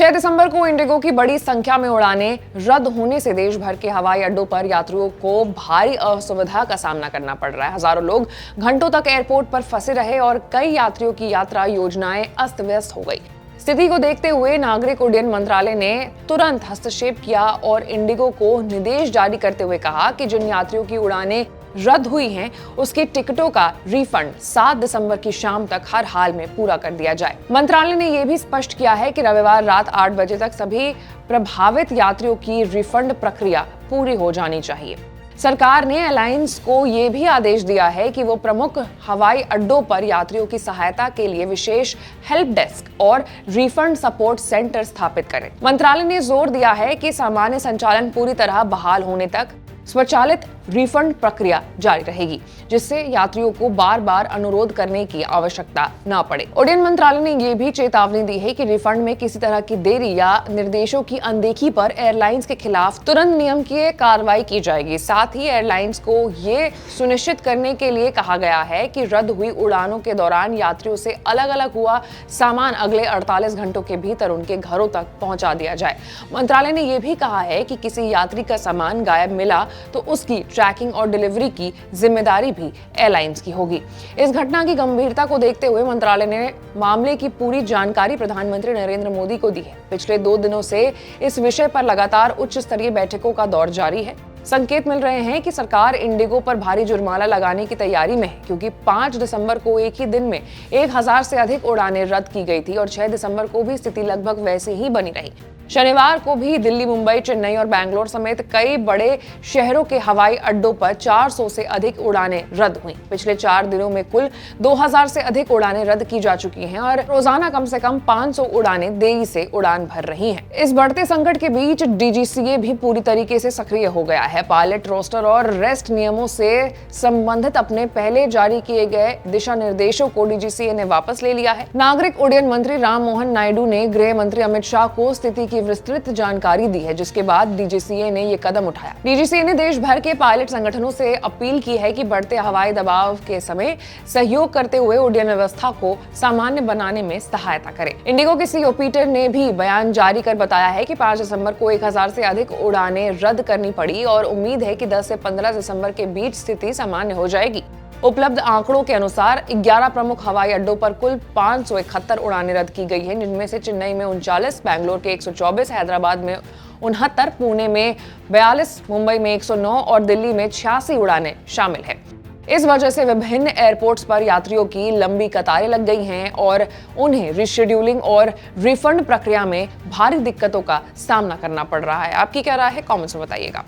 6 दिसंबर को इंडिगो की बड़ी संख्या में उड़ानें रद्द होने से देश भर के हवाई अड्डों पर यात्रियों को भारी असुविधा का सामना करना पड़ रहा है। हजारों लोग घंटों तक एयरपोर्ट पर फंसे रहे और कई यात्रियों की यात्रा योजनाएं अस्त व्यस्त हो गई। स्थिति को देखते हुए नागरिक उड्डयन मंत्रालय ने तुरंत हस्तक्षेप किया और इंडिगो को निर्देश जारी करते हुए कहा कि जिन यात्रियों की उड़ानें रद्द हुई हैं, उसकी टिकटों का रिफंड 7 दिसंबर की शाम तक हर हाल में पूरा कर दिया जाए। मंत्रालय ने यह भी स्पष्ट किया है कि रविवार रात 8 बजे तक सभी प्रभावित यात्रियों की रिफंड प्रक्रिया पूरी हो जानी चाहिए। सरकार ने एयरलाइंस को यह भी आदेश दिया है कि वो प्रमुख हवाई अड्डों पर यात्रियों की सहायता के लिए विशेष हेल्प डेस्क और रिफंड सपोर्ट सेंटर स्थापित करें। मंत्रालय ने जोर दिया है कि सामान्य संचालन पूरी तरह बहाल होने तक स्वचालित रिफंड प्रक्रिया जारी रहेगी, जिससे यात्रियों को बार बार अनुरोध करने की आवश्यकता न पड़े। उड्डयन मंत्रालय ने यह भी चेतावनी दी है कि रिफंड में किसी तरह की देरी या निर्देशों की अनदेखी पर एयरलाइंस के खिलाफ तुरंत नियमकीय कार्रवाई की जाएगी। साथ ही एयरलाइंस को ये सुनिश्चित करने के लिए कहा गया है कि रद्द हुई उड़ानों के दौरान यात्रियों से अलग अलग हुआ सामान अगले 48 घंटों के भीतर उनके घरों तक पहुंचा दिया जाए। मंत्रालय ने यह भी कहा है कि किसी यात्री का सामान गायब मिला तो उसकी ट्रैकिंग और डिलीवरी की जिम्मेदारी भी एयरलाइंस की होगी। इस घटना की गंभीरता को देखते हुए मंत्रालय ने मामले की पूरी जानकारी प्रधानमंत्री नरेंद्र मोदी को दी है। पिछले 2 दिनों से इस विषय पर लगातार उच्च स्तरीय बैठकों का दौर जारी है। संकेत मिल रहे हैं कि सरकार इंडिगो पर भारी जुर्माना लगाने की तैयारी में है, क्योंकि 5 दिसंबर को एक ही दिन में 1000 से अधिक उड़ानें रद्द की गई थी और 6 दिसंबर को भी स्थिति लगभग वैसे ही बनी रही। शनिवार को भी दिल्ली, मुंबई, चेन्नई और बैंगलोर समेत कई बड़े शहरों के हवाई अड्डों पर 400 से अधिक उड़ानें रद्द हुई। पिछले 4 दिनों में कुल 2000 से अधिक उड़ानें रद्द की जा चुकी हैं और रोजाना कम से कम 500 उड़ानें देरी से उड़ान भर रही हैं। इस बढ़ते संकट के बीच डीजीसीए भी पूरी तरीके से सक्रिय हो गया है। पायलट रोस्टर और रेस्ट नियमों से संबंधित अपने पहले जारी किए गए दिशा निर्देशों को डीजीसीए ने वापस ले लिया है। नागरिक उड्डयन मंत्री राम मोहन नायडू ने गृह मंत्री अमित शाह को स्थिति की विस्तृत जानकारी दी है, जिसके बाद डीजीसीए ने ये कदम उठाया। डीजीसीए ने देश भर के पायलट संगठनों से अपील की है कि बढ़ते हवाई दबाव के समय सहयोग करते हुए उड्डयन व्यवस्था को सामान्य बनाने में सहायता करें। इंडिगो के सीईओ पीटर ने भी बयान जारी कर बताया है कि 5 दिसंबर को 1000 से अधिक उड़ानें रद्द करनी पड़ी और उम्मीद है कि 10 से 15 दिसंबर के बीच स्थिति सामान्य हो जाएगी। उपलब्ध आंकड़ों के अनुसार 11 प्रमुख हवाई अड्डों पर कुल 571 उड़ानें रद्द की गई हैं, जिनमें से चेन्नई में 39, बैंगलोर के 124, हैदराबाद में 69, पुणे में 42, मुंबई में 109 और दिल्ली में 86 उड़ानें शामिल हैं। इस वजह से विभिन्न एयरपोर्ट्स पर यात्रियों की लंबी कतारें लग गई हैं और उन्हें रीशेड्यूलिंग और रिफंड प्रक्रिया में भारी दिक्कतों का सामना करना पड़ रहा है। आपकी क्या राय है? कमेंट्स में बताइएगा।